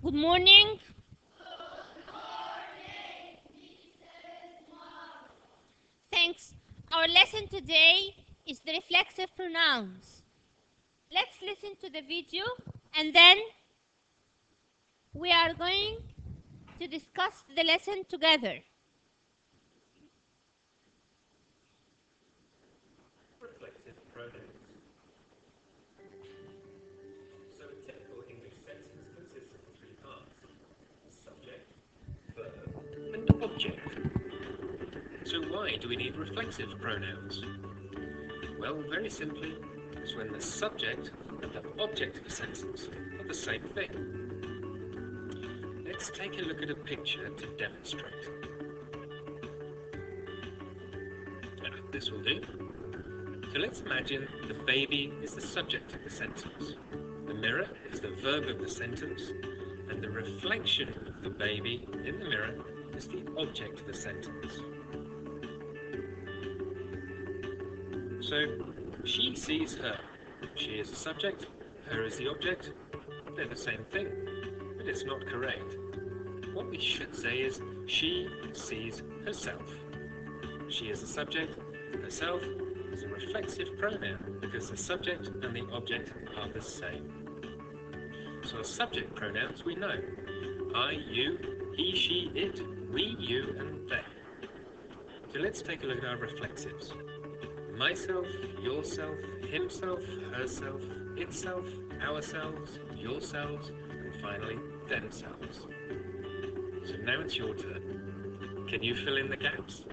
Good morning. Thanks. Our lesson today is the reflexive pronouns. Let's listen to the video and then we are going to discuss the lesson together. Reflexive pronouns. So a typical English sentence consists of three parts: subject, verb, and object. So why do we need reflexive pronouns? Well, very simply, it's when the subject and the object of a sentence are the same thing. Let's take a look at a picture to demonstrate. This will do. So let's imagine the baby is the subject of the sentence, the mirror is the verb of the sentence, and the reflection of the baby in the mirror is the object of the sentence. So she sees her. She is the subject, her is the object. They're the same thing, but it's not correct. What we should say is she sees herself. She is the subject, herself is a reflexive pronoun because the subject and the object are the same. So as subject pronouns we know: I, you, he, she, it, we, you, and they. So let's take a look at our reflexives. Myself, yourself, himself, herself, itself, ourselves, yourselves, and finally themselves. So now it's your turn. Can you fill in the gaps?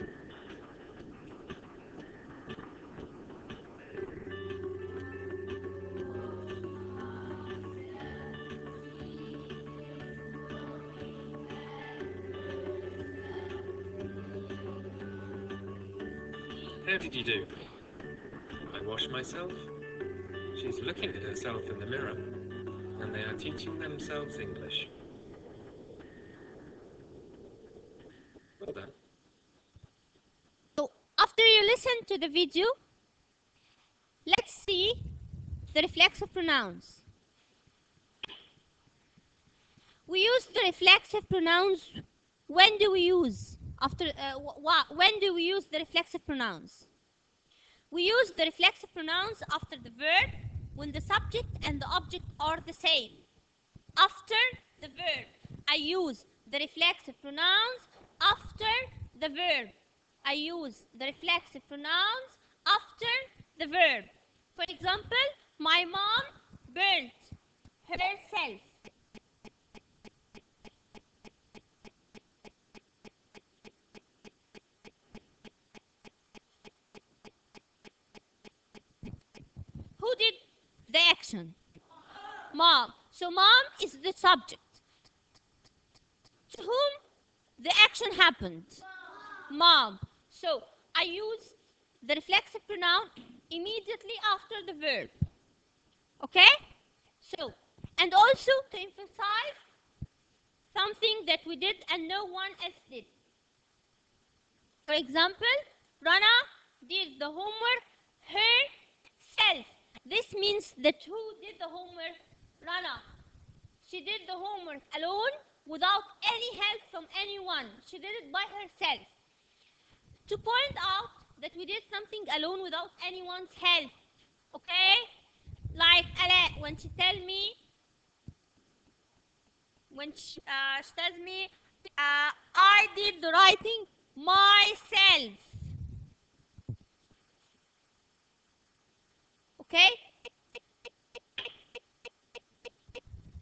How did you do? I wash myself. She's looking at herself in the mirror, and they are teaching themselves English. Well done. So after you listen to the video, let's see the reflexive pronouns. We use the reflexive pronouns. When do we use when do we use the reflexive pronouns? We use the reflexive pronouns after the verb when the subject and the object are the same. After the verb, I use the reflexive pronouns after the verb. I use the reflexive pronouns after the verb. For example, my mom burnt herself. Who did the action? Mom. So mom is the subject. To whom the action happened? Mom. So I use the reflexive pronoun immediately after the verb. Okay? So, and also to emphasize something that we did and no one else did. For example, Rana did the homework herself. This means that who did the homework? Rana. She did the homework alone without any help from anyone. She did it by herself. To point out that we did something alone without anyone's help. Okay? Like Ala, when she tells me, I did the writing myself. Okay?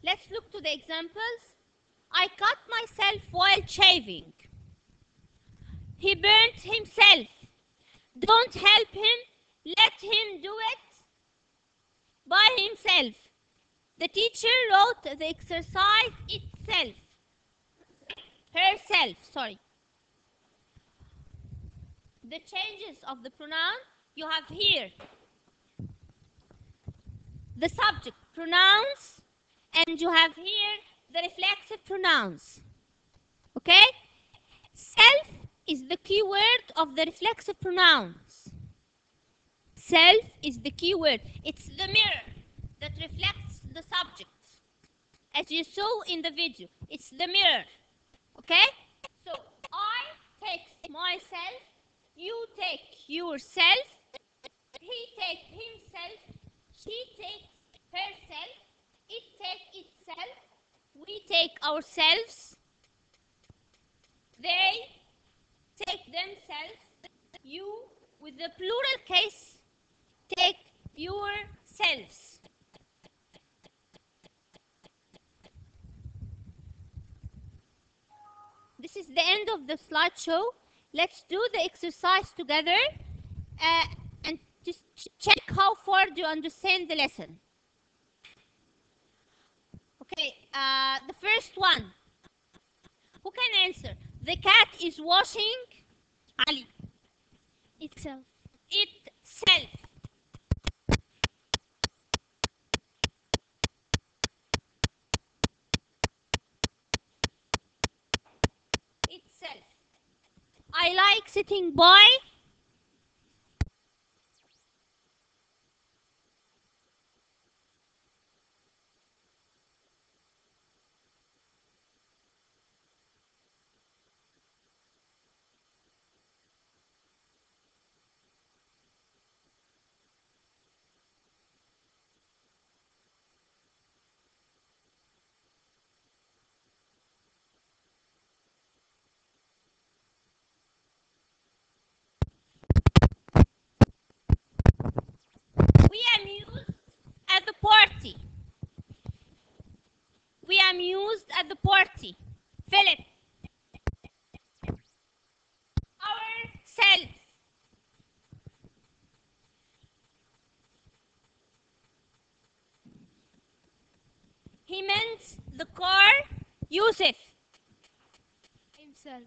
Let's look to the examples. I cut myself while shaving. He burnt himself. Don't help him. Let him do it by himself. The teacher wrote the exercise itself. Herself, sorry. The changes of the pronoun you have here. The subject pronouns, and you have here the reflexive pronouns. Okay? Self is the key word of the reflexive pronouns. Self is the key word. It's the mirror that reflects the subject. as you saw in the video. It's the mirror. Okay? So I take myself, you take yourself, he takes himself, she takes herself, it takes itself, we take ourselves, they take themselves, you, with the plural case, take yourselves. This is the end of the slideshow. Let's do the exercise together and just check how far do you understand the lesson. Okay, the first one. Who can answer? The cat is washing Ali. Itself. Itself. Itself. I like sitting by. We amused at the party. We amused at the party. Philip. Ourselves. He meant the car. Yusuf. Himself.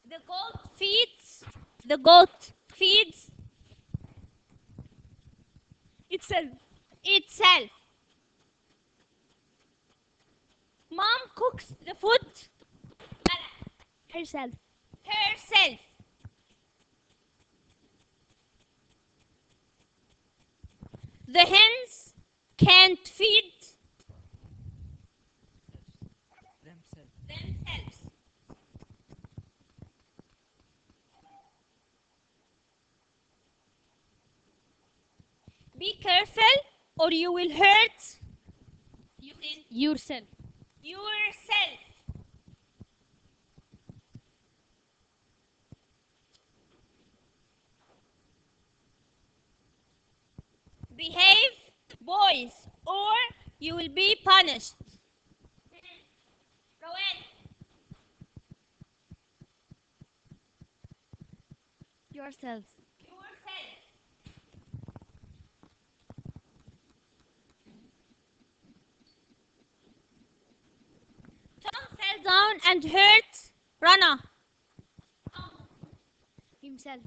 The goat feeds. The goat feeds Itself. itself. Mom cooks the food Herself. herself. The hens can't feed themselves. Be careful or you will hurt Yourself. yourself. Behave, boys, or you will be punished. Rowan, Yourself. yourself. Tom fell down and hurt Rana. Himself.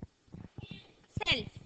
Self.